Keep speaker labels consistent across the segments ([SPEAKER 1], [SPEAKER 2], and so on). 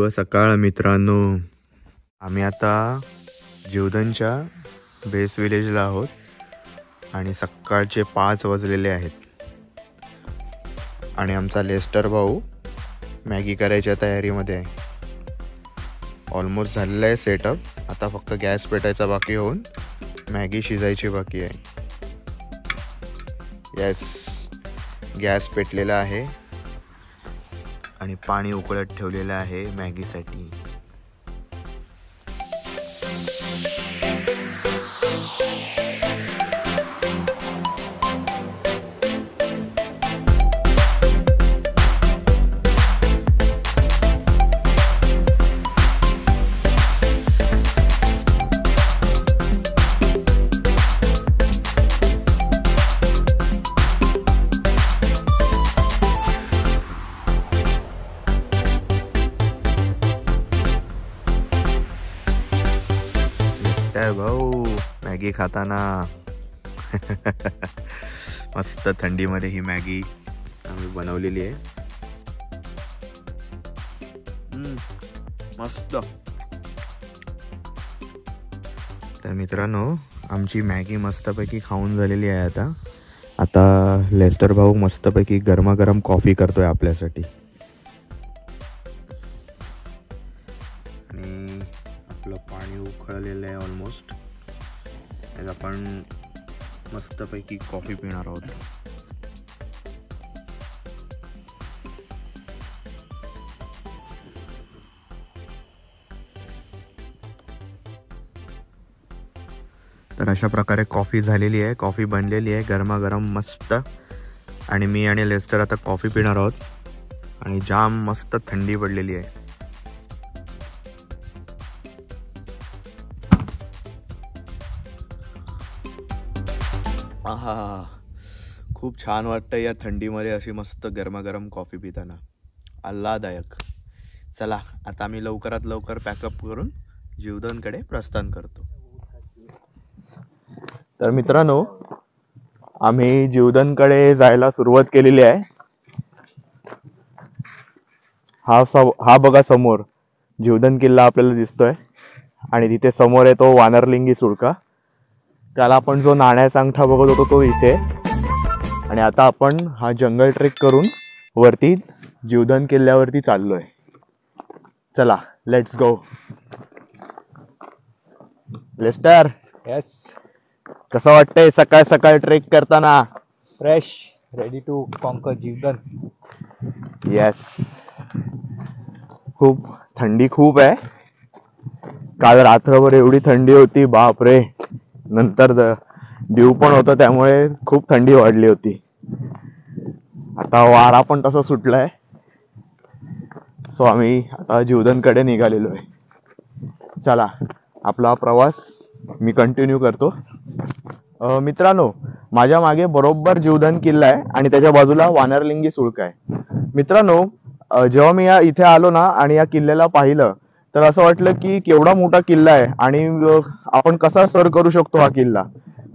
[SPEAKER 1] शुभ सकाळ मित्रांनो. आम्ही आता जीवदनच्या बेस विलेजला आहोत आणि सकाळचे 5 वाजलेले आहेत आणि आमचा लेस्टर भाऊ मॅगी करायच्या तयारीमध्ये आहे. ऑलमोस्ट झालेला आहे सेटअप. आता फक्त गॅस पेटायचा बाकी होऊन मॅगी शिजायची बाकी आहे. येस, गॅस पेटलेला आहे आणि पाणी उकळत ठेवलेलं आहे मॅगीसाठी. भाऊ मॅगी खाताना मस्त थंडीमध्ये ही मॅगी आम्ही बनवलेली आहे. मस्त. तर मित्रांनो, आमची मॅगी मस्तपैकी खाऊन झालेली आहे. आता लेस्टर भाऊ मस्तपैकी गरमागरम कॉफी करतोय आपल्यासाठी. आणि आपलं पाणी उकळलेलं आहे ऑलमोस्ट. आज आपण मस्तपैकी कॉफी पिणार आहोत. तर अशा प्रकारे कॉफी झालेली आहे. कॉफी बनलेली आहे गरमागरम मस्त. आणि मी आणि लेस्टर आता कॉफी पिणार आहोत आणि जाम मस्त थंडी पडलेली आहे. आहा, खूप छान वाटतं या थंडीमध्ये अशी मस्त गरमागरम कॉफी पिताना. आल्हाददायक. चला आता आम्ही लवकरात लवकर पॅकअप करून जीवदनकडे प्रस्थान करतो. तर मित्रांनो, आम्ही जीवदनकडे जायला सुरुवात केलेली आहे. हा बघा समोर जीवदन किल्ला आपल्याला दिसतोय आणि तिथे समोर आहे तो वानरलिंगी सुळका. त्याला आपण जो नाण्याचा अंगठा बघत होतो तो इथे. आणि आता आपण हा जंगल ट्रेक करून वरती जीवदन किल्ल्यावरती चाललोय. चला लेट्स गो. लेस्टर,
[SPEAKER 2] यस,
[SPEAKER 1] कसं वाटतंय सकाळ सकाळ ट्रेक करताना?
[SPEAKER 2] Fresh, ready to conquer Jivdhan.
[SPEAKER 1] Yes. खूप थंडी खूप आहे. काल रात्रभर एवढी थंडी होती, बापरे. नंतर दिव पण होतं त्यामुळे खूप थंडी वाढली होती. आता वारा पण तसा सुटलाय. सो आम्ही आता जीवदनकडे निघालेलो आहे. चला आपला प्रवास मी कंटिन्यू करतो. मित्रांनो, माझ्या मागे बरोबर जीवदन किल्ला आहे आणि त्याच्या बाजूला वानरलिंगी सुळका आहे. मित्रांनो, जेव्हा मी इथे आलो ना आणि या किल्ल्याला पाहिलं तर असं वाटलं की केवढा मोठा किल्ला आहे आणि आपण कसा सर करू शकतो हा किल्ला.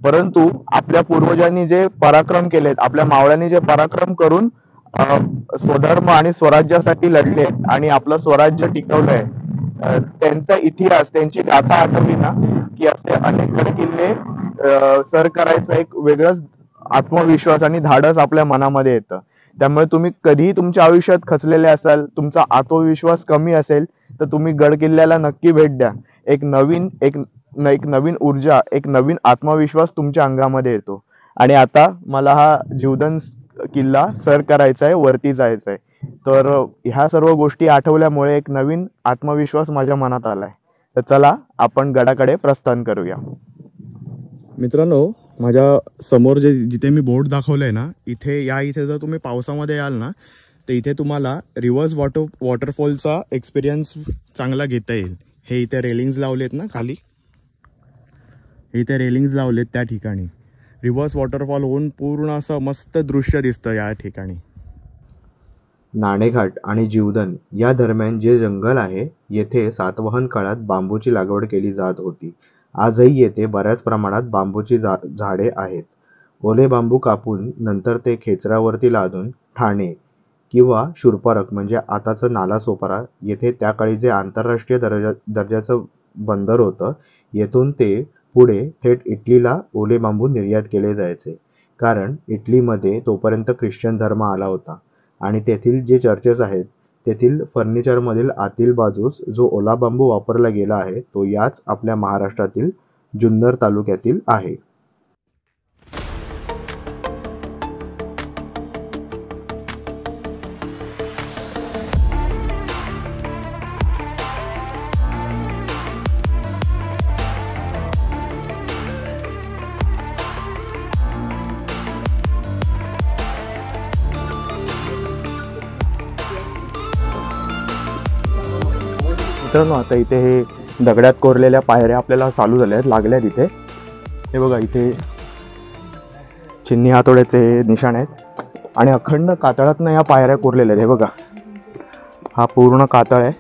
[SPEAKER 1] परंतु आपल्या पूर्वजांनी जे पराक्रम केलेत, आपल्या मावळ्यांनी जे पराक्रम करून स्वधर्म आणि स्वराज्यासाठी लढले आणि आपलं स्वराज्य टिकवलंय, त्यांचा इतिहास, त्यांची गाथा आठवली ना की असे अनेक गड किल्ले सर करायचा एक वेगळाच आत्मविश्वास आणि धाडस आपल्या मनामध्ये येतं. त्यामुळे तुम्ही कधीही तुमच्या आयुष्यात खचलेले असाल, तुमचा आत्मविश्वास कमी असेल, तर तुम्ही गड किल्ल्याला नक्की भेट द्या. एक नवीन ऊर्जा, एक नवीन आत्मविश्वास तुमच्या अंगामध्ये येतो. आणि आता मला हा जीवदन किल्ला सर करायचा आहे, वरती जायचं आहे. तर ह्या सर्व गोष्टी आठवल्यामुळे एक नवीन आत्मविश्वास माझ्या मनात आलाय. तर चला आपण गडाकडे प्रस्थान करूया. मित्रांनो, माझ्या समोर जिथे मी बोर्ड दाखवलंय ना, इथे जर तुम्ही पावसामध्ये याल ना तर इथे तुम्हाला रिव्हर्स वॉटरफॉलचा एक्सपिरियन्स चांगला घेता येईल. हे इथे रेलिंग्स लावलेत ना खाली, इथे रेलिंग्स लावलेत त्या ठिकाणी रिव्हर्स वॉटरफॉल होऊन पूर्ण असं मस्त दृश्य दिसतं या ठिकाणी. नाणेघाट आणि जीवदन या दरम्यान जे जंगल आहे, येथे सातवाहन काळात बांबूची लागवड केली जात होती. आजही येथे बऱ्याच प्रमाणात बांबूची झाडे आहेत. ओले बांबू कापून नंतर ते खेचरावरती लादून ठाणे किंवा शूरपारक म्हणजे आताचं नालासोपारा येथे त्या काळी जे आंतरराष्ट्रीय दर्जाचं बंदर होतं, येथून ते पुढे थेट इटलीला ओले बांबू निर्यात केले जायचे. कारण इटलीमध्ये तोपर्यंत ख्रिश्चन धर्म आला होता आणि तेथील जे चर्चेस आहेत तेथील फर्निचरमधील आतील बाजूस जो ओला बांबू वापरला गेला आहे तो याच आपल्या महाराष्ट्रातील जुन्नर तालुक्यातील आहे. मित्रांनो, आता इथे हे दगडात कोरलेल्या पायऱ्या आपल्याला चालू झाल्या आहेत, लागल्या आहेत इथे. हे बघा, इथे चिन्नी हातोड्याचे निशाण आहेत आणि अखंड कातळातनं या पायऱ्या कोरलेल्या आहेत. हे बघा, हा पूर्ण कातळ आहे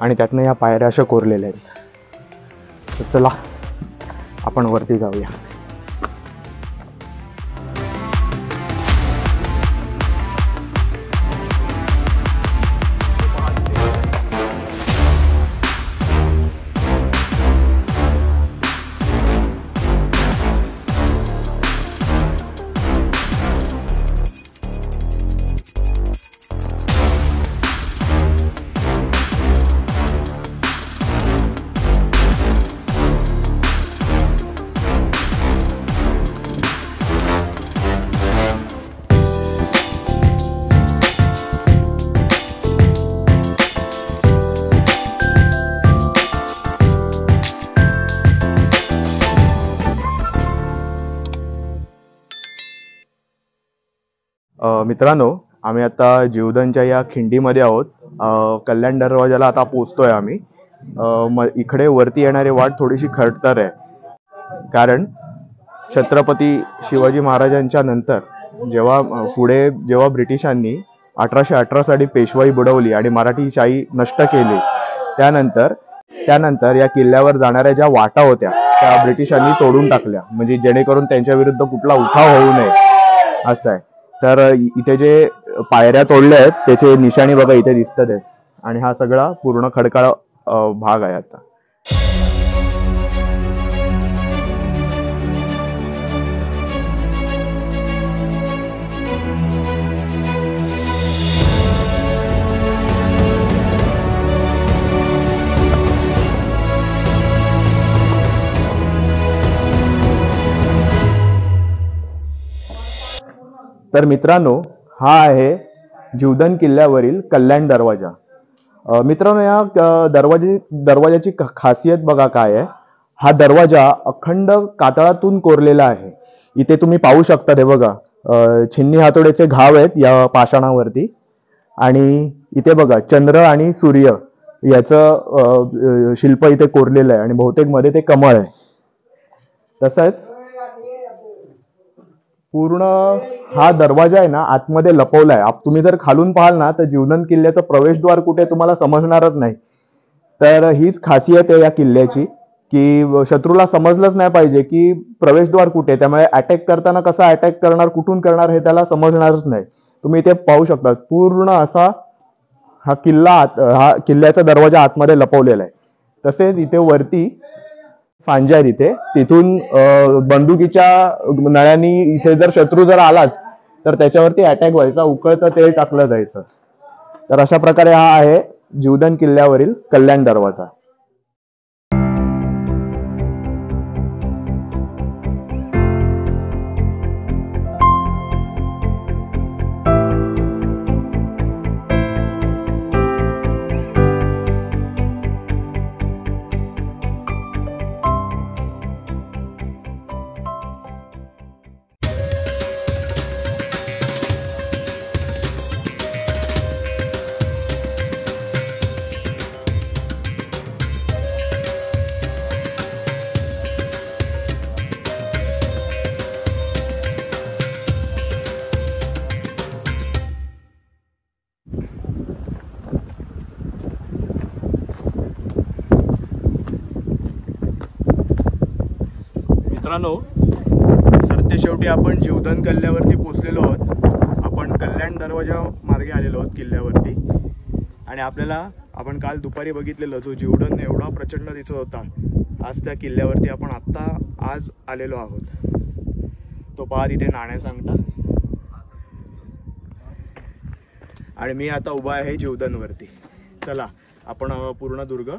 [SPEAKER 1] आणि त्यातनं या पायऱ्या अशा कोरलेल्या आहेत. तर चला आपण वरती जाऊया. मित्रांनो, आम्ही आता जीवधनच्या या खिंडीमध्ये आहोत. कल्याण दरवाजाला आता पोहोचतोय आम्ही. इकडे वरती येणारी वाट थोडीशी खडतर आहे, कारण छत्रपती शिवाजी महाराजांच्या नंतर जेव्हा ब्रिटिशांनी 1818 साली पेशवाई बुडवली आणि मराठी शाही नष्ट केली, त्यानंतर या किल्ल्यावर जाणाऱ्या ज्या वाटा होत्या त्या ब्रिटिशांनी तोडून टाकल्या, म्हणजे जेणेकरून त्यांच्या विरुद्ध कुठला उठाव होऊ नये असं आहे. तर इथे जे पायऱ्या तोडल्या आहेत त्याचे निशाणी बघा इथे दिसतात आहेत आणि हा सगळा पूर्ण खडकाळ भाग आहे. आता तर मित्रांनो, हा आहे जीवधन किल्ल्यावरील कल्याण दरवाजा. मित्रांनो, या दरवाजाची खासियत बघा काय आहे. हा दरवाजा अखंड कातळातून कोरलेला आहे. इथे तुम्ही पाहू शकता, हे बघा छिन्नी हातोड्याचे घाव आहेत या पाषाणावरती आणि इथे बघा चंद्र आणि सूर्य याचं शिल्प इथे कोरलेलं आहे आणि बहुतेक मध्ये ते कमळ आहे. तसंच पूर्ण हा दरवाजा आहे ना आतमध्ये लपवला आहे. तुम्ही जर खालून पाहाल ना तर जीवधन किल्ल्याचं प्रवेशद्वार कुठे तुम्हाला समजणारच नाही. तर हीच खासियत आहे या किल्ल्याची की शत्रूला समजलंच नाही पाहिजे की प्रवेशद्वार कुठे, त्यामुळे अटॅक करताना कसा अटॅक करणार, कुठून करणार हे त्याला समजणारच नाही. तुम्ही इथे पाहू शकता पूर्ण असा हा किल्ल्याचा दरवाजा आतमध्ये लपवलेला आहे. तसेच इथे वरती फांजा आहेत इथे, तिथून बंदुकीच्या नळ्यांनी इथे जर शत्रू आलाच तर त्याच्यावरती अटॅक व्हायचा, उकळतं तेल टाकलं जायचं. तर अशा प्रकारे हा आहे जीवधन किल्ल्यावरील कल्याण दरवाजा. मित्रांनो, सरतेशेवटी आपण जीवधन किल्ल्यावरती पोहोचलेलो आहोत. आपण कल्याण दरवाजा मार्गे आलेलो आहोत किल्ल्यावरती आणि आपण काल दुपारी बघितलेलं जो जीवडन एवढा प्रचंड दिसत होता, आज त्या किल्ल्यावरती आपण आज आलेलो आहोत. तो पहा तिथे नाण्या सांगता आणि मी आता उभा आहे जीवदानवरती. चला आपण पूर्ण दुर्ग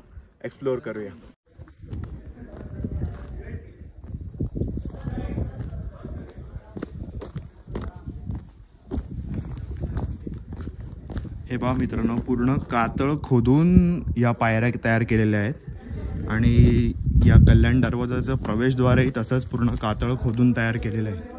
[SPEAKER 1] एक्सप्लोर करूया. हे पहा मित्रांनो, पूर्ण कातळ खोदून या पायऱ्या तयार केलेल्या आहेत आणि या कल्याण दरवाजाचं प्रवेशद्वारही तसंच पूर्ण कातळ खोदून तयार केलेलं आहे.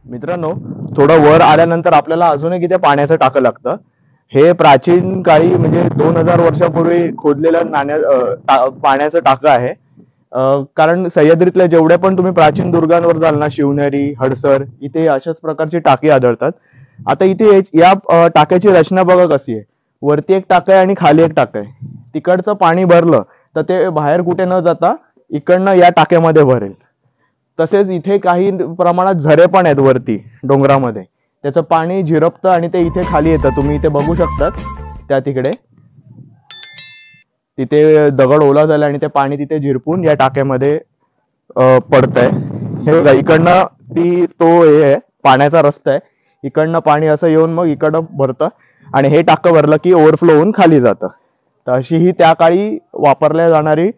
[SPEAKER 1] मित्रांनो, थोडं वर आल्यानंतर आपल्याला अजून एक इथे पाण्याचं टाकं लागतं. हे प्राचीन काळी म्हणजे 2000 वर्षापूर्वी खोदलेलं पाण्याचं टाकं आहे. कारण सह्याद्रीतल्या जेवढे पण तुम्ही प्राचीन दुर्गांवर जाल ना, शिवनेरी, हडसर, इथे अशाच प्रकारची टाकी आढळतात. आता इथे या टाक्याची रचना बघा कशी आहे. वरती एक टाकं आहे आणि खाली एक टाकं आहे. तिकडचं पाणी भरलं तर ते बाहेर कुठे न जाता इकडनं या टाक्यामध्ये भरेल. तसेच इथे काही प्रमाणात झरे पण आहेत वरती डोंगरामध्ये. त्याचं पाणी झिरपतं आणि ते इथे खाली येतं. तुम्ही इथे बघू शकतात त्या तिकडे तिथे दगड ओला झाला आणि ते पाणी तिथे झिरपून या टाक्यामध्ये पडतंय. हे बघा, इकडनं तो हे आहे पाण्याचा रस्ता आहे. इकडनं पाणी असं येऊन मग इकडं भरतं आणि हे टाकं भरलं की ओव्हरफ्लो होऊन खाली जातं. तर अशी ही त्या काळी वापरल्या जाणारी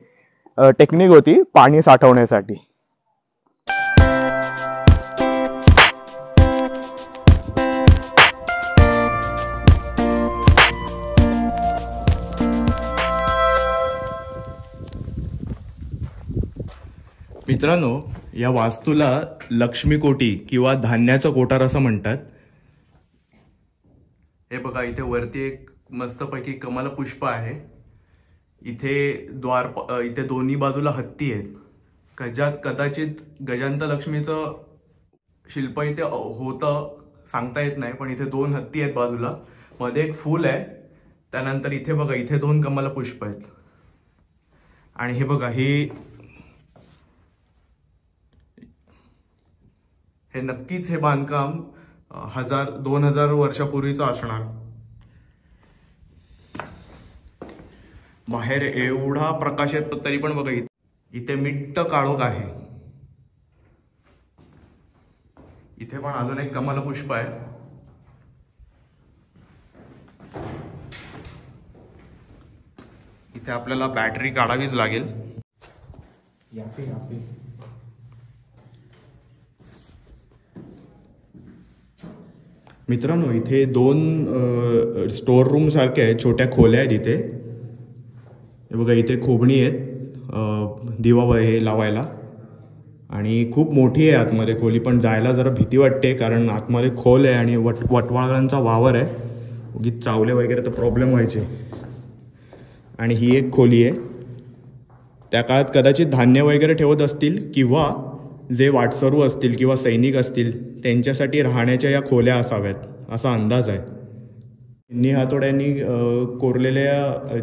[SPEAKER 1] टेक्निक होती पाणी साठवण्यासाठी. मित्रांनो, या वास्तूला लक्ष्मी कोठी किंवा धान्याचं कोठार असं म्हणतात. हे बघा, इथे वरती एक मस्तपैकी कमल पुष्प आहे. इथे दोन्ही बाजूला हत्ती आहेत. कदाचित गजांत लक्ष्मीचं शिल्प इथे होतं, सांगता येत नाही, पण इथे 2 हत्ती आहेत बाजूला. मध्ये एक फूल आहे. त्यानंतर इथे बघा, इथे 2 कमल पुष्प आहेत. आणि हे बघा, हे नक्कीच हे बांधकाम 2000 वर्षापूर्वीचं असणार. बाहेर एवढा प्रकाश येतो तरी पण बघा इथे मिट्ट काळोख आहे. इथे पण अजून एक कमल पुष्प आहे. इथे आपल्याला बॅटरी काढावीच लागेल. मित्रांनो, इथे 2 स्टोर रूम सारखे आहेत, छोट्या खोल्या आहेत इथे. हे बघा, इथे खोबणी आहेत दिवा हे लावायला आणि खूप मोठी आहे आतमध्ये खोली. पण जायला जरा भीती वाटते कारण आतमध्ये खोल आहे आणि वटवाळांचा वावर आहे. उगीच चावले वगैरे तर प्रॉब्लेम व्हायचे. आणि ही एक खोली आहे. त्या काळात कदाचित धान्य वगैरे ठेवत असतील किंवा जे वाटसरू असतील किंवा सैनिक असतील त्यांच्यासाठी राहण्याच्या या खोल्या असाव्यात असा अंदाज आहे. चिन्नी हातोड्यांनी कोरलेल्या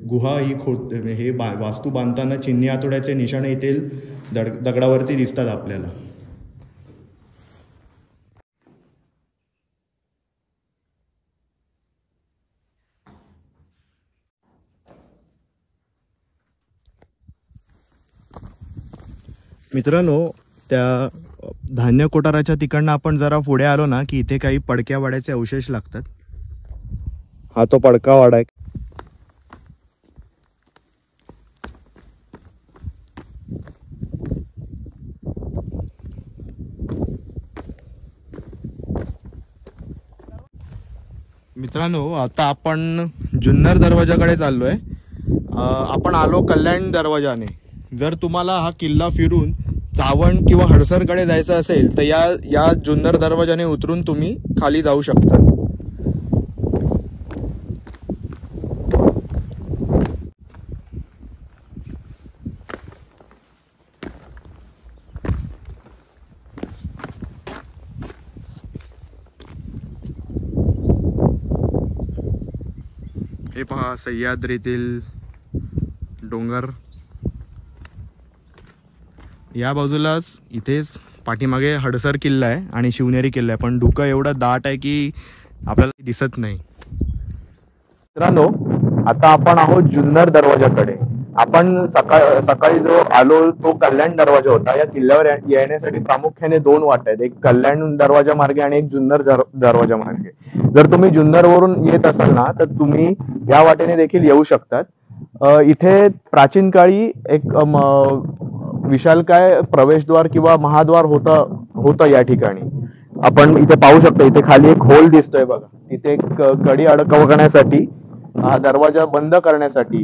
[SPEAKER 1] गुहा ही वास्तू बांधताना चिन्नी हातोड्याचे निशाणे येथील दगडावरती दिसतात आपल्याला. मित्रांनो, त्या धान्य कोठाराच्या तिकडनं आपण जरा पुढे आलो ना की इथे काही पडक्या वाड्याचे अवशेष लागतात. हा तो पडका वाडा आहे. मित्रांनो, आता आपण जुन्नर दरवाजाकडे चाललोय. आपण आलो कल्याण दरवाजाने. जर तुम्हाला हा किल्ला फिरून चावण किंवा हडसरकडे जायचं असेल तर या जुन्नर दरवाजाने उतरून तुम्ही खाली जाऊ शकता. हे पहा सह्याद्रीतील डोंगर. या बाजूलाच इथेच पाठीमागे हडसर किल्ला आहे आणि शिवनेरी किल्ला आहे, पण धुकं एवढं दाट आहे की आपल्याला दिसत नाही. मित्रांनो, आता आपण आहोत जुन्नर दरवाजाकडे. आपण सकाळी जो आलो तो कल्याण दरवाजा होता. या किल्ल्यावर येण्यासाठी प्रामुख्याने दोन वाटा आहेत, एक कल्याण दरवाजा मार्गे आणि एक जुन्नर दरवाजा मार्गे. जर तुम्ही जुन्नर वरून येत असाल ना तर तुम्ही या वाटेने देखील येऊ शकतात. इथे प्राचीन काळी एक विशालकाय प्रवेशद्वार किंवा महाद्वार होतं या ठिकाणी. आपण इथे पाहू शकतो, इथे खाली एक होल दिसतोय बघा. तिथे एक कडी अडकवण्यासाठी, हा दरवाजा बंद करण्यासाठी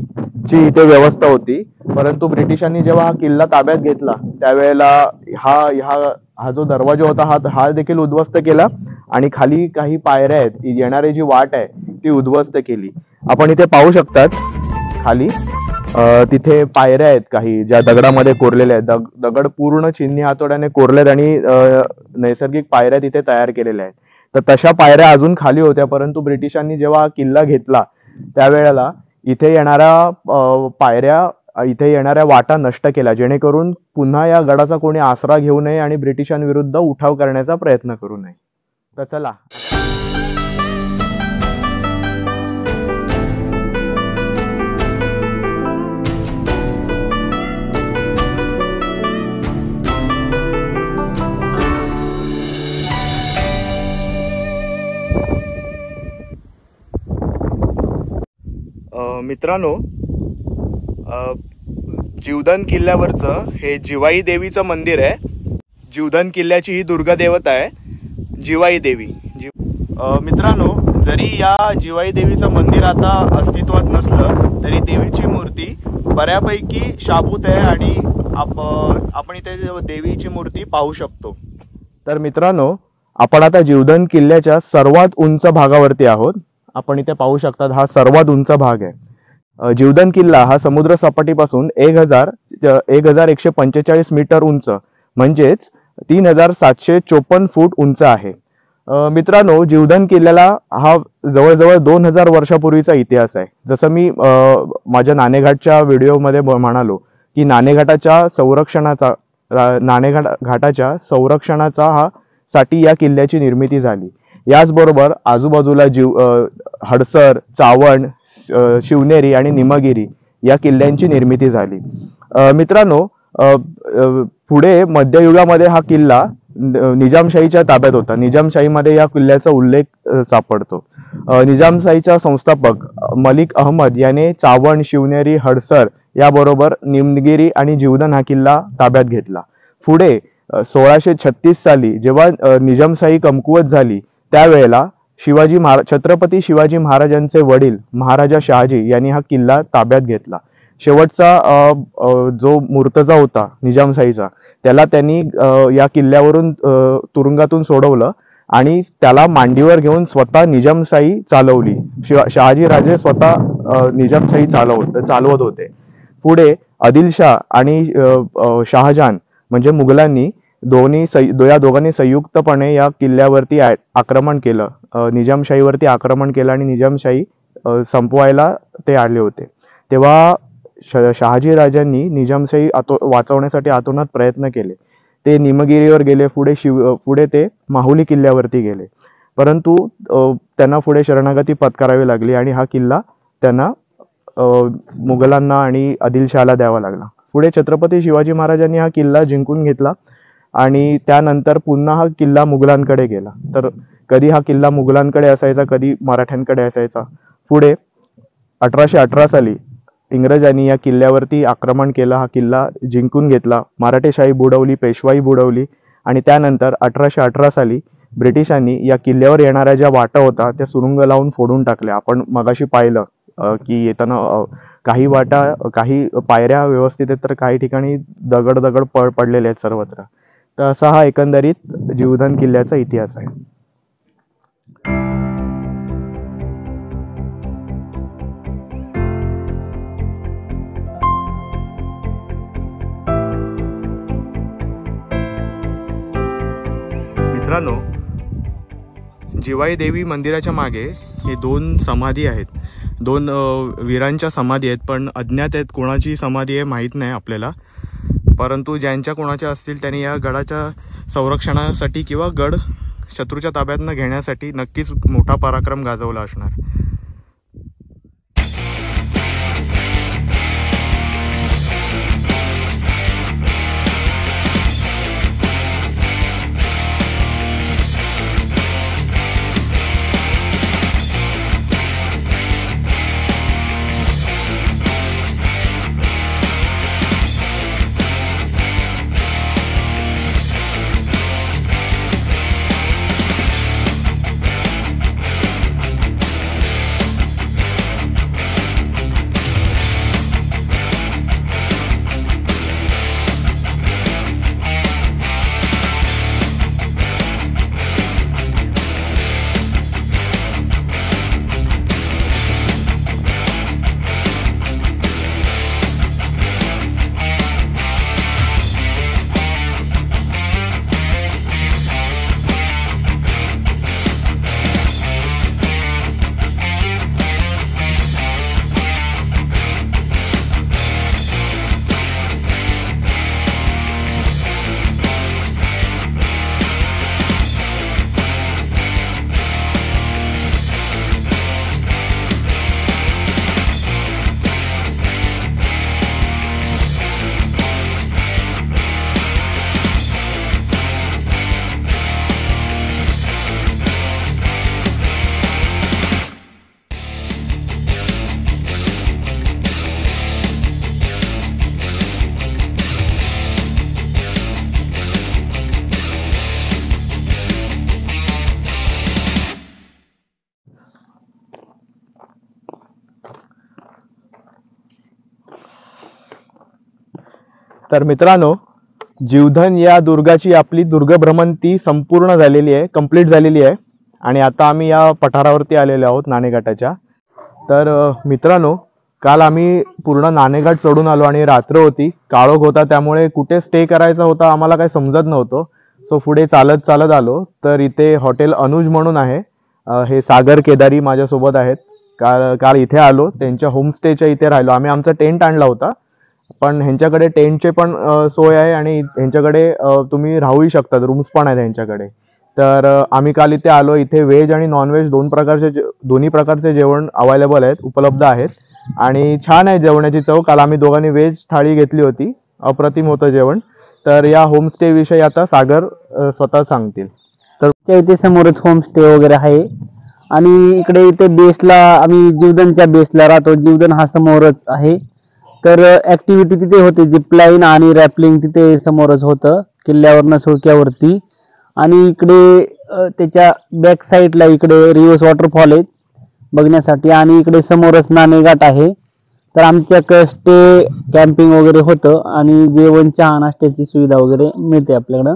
[SPEAKER 1] ची इथे व्यवस्था होती. परंतु ब्रिटिशांनी जेव्हा हा किल्ला ताब्यात घेतला त्यावेळेला हा जो दरवाजा होता हा देखील उद्ध्वस्त केला आणि खाली काही पायऱ्या आहेत, येणारी जी वाट आहे ती उद्ध्वस्त केली. आपण इथे पाहू शकतात खाली तिथे पायऱ्या आहेत काही ज्या दगडामध्ये कोरलेल्या आहेत. दगड पूर्ण चिन्नी हातोड्याने कोरलेत आणि नैसर्गिक पायऱ्या तिथे तयार केलेल्या आहेत. तर तशा पायऱ्या अजून खाली होत्या, परंतु ब्रिटिशांनी जेव्हा हा किल्ला घेतला त्यावेळेला इथे येणाऱ्या पायऱ्या, इथे येणाऱ्या वाटा नष्ट केल्या, जेणेकरून पुन्हा या गडाचा कोणी आसरा घेऊ नये आणि ब्रिटिशांविरुद्ध उठाव करण्याचा प्रयत्न करू नये. तर चला मित्रांनो, जीवधन किल्ल्यावरचं हे जिवाई देवीचं मंदिर आहे. जीवधन किल्ल्याची ही दुर्गा देवता आहे, जिवाई देवी. मित्रांनो, जरी या जिवाई देवीचं मंदिर आता अस्तित्वात नसलं तरी देवीची मूर्ती बऱ्यापैकी शाबूत आहे आणि आपण इथे देवीची मूर्ती पाहू शकतो. तर मित्रांनो, आपण आता जीवधन किल्ल्याच्या सर्वात उंच भागावरती आहोत. आपण इथे पाहू शकतात हा सर्वात उंच भाग आहे. जीवधन किल्ला हा समुद्र सपाटीपासून 1145 मीटर उंच म्हणजेच 3754 फूट उंच आहे. मित्रांनो, जीवधन किल्ल्याला हा जवळजवळ 2000 वर्षापूर्वीचा इतिहास आहे. जसं मी माझ्या नाणेघाटच्या व्हिडिओमध्ये म्हणालो की नाणेघाटाच्या संरक्षणाचा साठी या किल्ल्याची निर्मिती झाली. याचबरोबर आजूबाजूला हडसर, चावण, शिवनेरी आणि निमगिरी या किल्ल्यांची निर्मिती झाली. मित्रांनो, पुढे मध्ययुगामध्ये हा किल्ला निजामशाहीच्या ताब्यात होता. निजामशाहीमध्ये या किल्ल्याचा उल्लेख सापडतो. निजामशाहीचा संस्थापक मलिक अहमद याने चावण, शिवनेरी, हडसर याबरोबर निमगिरी आणि जीवधन हा किल्ला ताब्यात घेतला. पुढे 1636 साली जेव्हा निजामशाही कमकुवत झाली त्यावेळेला छत्रपती शिवाजी महाराजांचे वडील महाराजा शहाजी यांनी हा किल्ला ताब्यात घेतला. शेवटचा जो मुर्तजा होता निजामशाहीचा त्याला त्यांनी या किल्ल्यावरून तुरुंगातून सोडवलं आणि त्याला मांडीवर घेऊन स्वतः निजामशाही चालवली. शहाजी राजे स्वतः निजामशाही चालवत होते. पुढे आदिलशाह आणि शहाजहान म्हणजे मुघलांनी या दोघांनी संयुक्तपणे या किल्ल्यावरती आक्रमण केलं, निजामशाहीवरती आक्रमण केलं आणि निजामशाही संपवायला ते आले होते. तेव्हा शहाजी राजांनी निजामशाही वाचवण्यासाठी आतोनात प्रयत्न केले. ते निमगिरीवर गेले, पुढे ते माहुली किल्ल्यावरती गेले, परंतु त्यांना पुढे शरणागती पत्करावी लागली आणि हा किल्ला त्यांना मुघलांना आणि आदिलशहाला द्यावा लागला. पुढे छत्रपती शिवाजी महाराजांनी हा किल्ला जिंकून घेतला आणि त्यानंतर पुन्हा हा किल्ला मुघलांकडे गेला. तर कधी हा किल्ला मुघलांकडे असायचा, कधी मराठ्यांकडे असायचा. पुढे 1818 साली इंग्रजांनी या किल्ल्यावरती आक्रमण केलं, हा किल्ला जिंकून घेतला, मराठेशाही बुडवली, पेशवाई बुडवली आणि त्यानंतर 1818 साली ब्रिटिशांनी या किल्ल्यावर येणाऱ्या ज्या वाटा होत्या त्या सुरुंग लावून फोडून टाकल्या. आपण मगाशी पाहिलं की येताना काही पायऱ्या व्यवस्थित आहेत तर काही ठिकाणी दगड पडलेले आहेत सर्वत्र. तर असा हा एकंदरीत जीवधन किल्ल्याचा इतिहास आहे. मित्रांनो, जिवाई देवी मंदिराच्या मागे हे दोन समाधी आहेत 2 वीरांच्या समाधी आहेत, पण अज्ञात आहेत. कोणाची समाधी आहे माहीत नाही आपल्याला, परंतु ज्यांच्या कोणाच्या असतील त्यांनी या गडाच्या संरक्षणासाठी किंवा गड शत्रूच्या ताब्यात घेण्यासाठी नक्कीच मोठा पराक्रम गाजवला असणार. तर मित्रांनो, जीवधन या दुर्गाची आपली दुर्ग भ्रमंती संपूर्ण झालेली आहे, कंप्लीट झालेली आहे आणि आता आम्ही या पठारावरती आलेलो आहोत नाणेघाटाच्या. तर मित्रांनो, काल आम्ही पूर्ण नाणेघाट चढून आलो आणि रात्र होती, काळोख होता, त्यामुळे कुठे स्टे करायचा होता आम्हाला काही समजत नव्हतं. सो पुढे चालत चालत आलो. तर इथे हॉटेल अनुज म्हणून आहे, हे सागर केदारी माझ्यासोबत आहेत. काल इथे आलो, त्यांच्या होमस्टेच्या इथे राहिलो आम्ही. आमचा टेंट आणला होता, पण ह्यांच्याकडे टेंटचे पण सोय आहे आणि ह्यांच्याकडे तुम्ही राहूही शकतात, रूम्स पण आहेत ह्यांच्याकडे. तर आम्ही काल इथे आलो. इथे व्हेज आणि नॉनव्हेज दोन्ही प्रकारचे जेवण अवेलेबल आहेत, उपलब्ध आहेत आणि छान आहे जेवणाची चव. काल आम्ही दोघांनी व्हेज थाळी घेतली होती, अप्रतिम होतं जेवण. तर या होमस्टे विषयी आता सागर स्वतः सांगतील.
[SPEAKER 3] तर इथे समोरच होमस्टे वगैरे आहे आणि इकडे इथे बेसला आम्ही जीवधनच्या बेसला राहतो. जीवधन हा समोरच आहे. तर ऍक्टिव्हिटी तिथे होते, जिपलाईन आणि रॅपलिंग तिथे समोरच होतं किल्ल्यावरनं सुळक्यावरती. आणि इकडे त्याच्या बॅक साईडला इकडे रिव्हर्स वॉटरफॉल आहेत बघण्यासाठी आणि इकडे समोरच नाणेघाट आहे. तर आमच्याकडे स्टे कॅम्पिंग वगैरे होतं आणि जेवण चहा नाश्त्याची सुविधा वगैरे मिळते आपल्याकडं.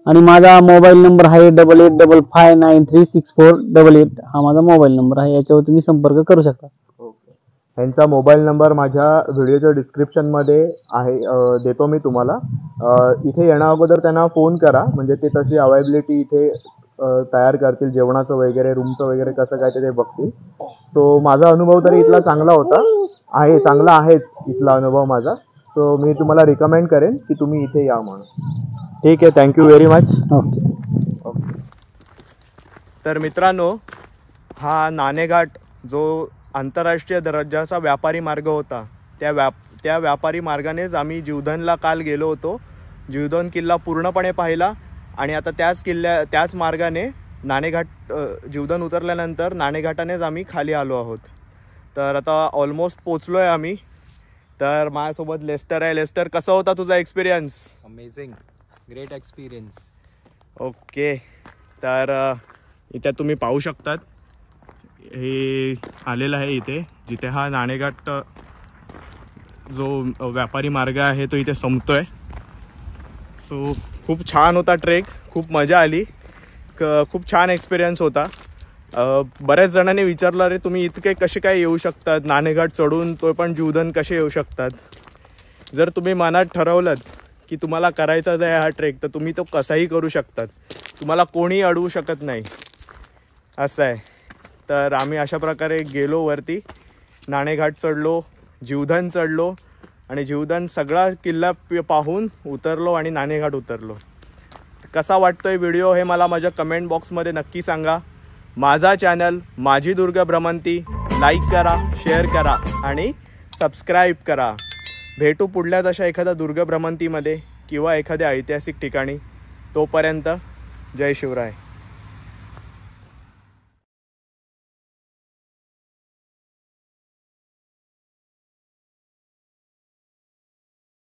[SPEAKER 3] आणि माझा मोबाईल नंबर आहे 8855936488. हा माझा मोबाईल नंबर आहे, याच्यावर तुम्ही संपर्क करू शकता.
[SPEAKER 1] ह्यांचा मोबाईल नंबर माझ्या व्हिडिओच्या डिस्क्रिप्शनमध्ये आहे, देतो मी तुम्हाला. इथे येण्या अगोदर त्यांना फोन करा, म्हणजे ते तशी अवेलेबिलिटी इथे तयार करतील, जेवणाचं वगैरे, रूमचं वगैरे कसं काय ते बघतील. सो माझा अनुभव तरी इथला चांगला होता, चांगला आहेच इथला अनुभव माझा. सो मी तुम्हाला रिकमेंड करेन की तुम्ही इथे या म्हणून. ठीक आहे, थँक्यू व्हेरी मच.
[SPEAKER 3] ओके.
[SPEAKER 1] तर मित्रांनो, हा नाणेघाट जो आंतरराष्ट्रीय दर्जाचा व्यापारी मार्ग होता, त्या व्यापारी मार्गानेच आम्ही जीवधनला काल गेलो होतो. जीवधन किल्ला पूर्णपणे पाहिला आणि आता त्याच मार्गाने नाणेघाट, जीवधन उतरल्यानंतर नाणेघाटानेच आम्ही खाली आलो आहोत. तर आता ऑलमोस्ट पोचलोय आम्ही. तर माझ्यासोबत लेस्टर आहे. लेस्टर, कसा होता तुझा experience?
[SPEAKER 2] Amazing, great experience.
[SPEAKER 1] Okay. तर इथे तुम्ही पाहू शकतात, हे आलेलं आहे इथे, जिथे हा नाणेघाट जो व्यापारी मार्ग आहे तो इथे संपतोय. सो खूप छान होता ट्रेक, खूप मजा आली, खूप छान एक्सपिरियन्स होता. बऱ्याच जणांनी विचारलं, अरे तुम्ही इतके कसे काय येऊ शकतात नाणेघाट चढून, तो पण जीवधन कसे येऊ शकतात? जर तुम्ही मनात ठरवलं की तुम्हाला करायचाच आहे हा ट्रेक, तर तुम्ही तो कसाही करू शकतात, तुम्हाला कोणी अडवू शकत नाही, असं आहे. तर आम्ही अशा प्रकारे गेलो वरती नाणेघाट चढलो, जीवधन चढलो आणि जीवधन सगळा किल्ला पाहून उतरलो आणि नाणेघाट उतरलो. कसा वाटतोय व्हिडिओ हे मला माझ्या कमेंट बॉक्समध्ये नक्की सांगा. माझा चॅनल माझी दुर्ग भ्रमंती लाईक करा, शेअर करा आणि सबस्क्राईब करा. भेटू पुढल्याच अशा एखाद्या दुर्ग भ्रमंतीमध्ये किंवा एखाद्या ऐतिहासिक ठिकाणी. तोपर्यंत जय शिवराय.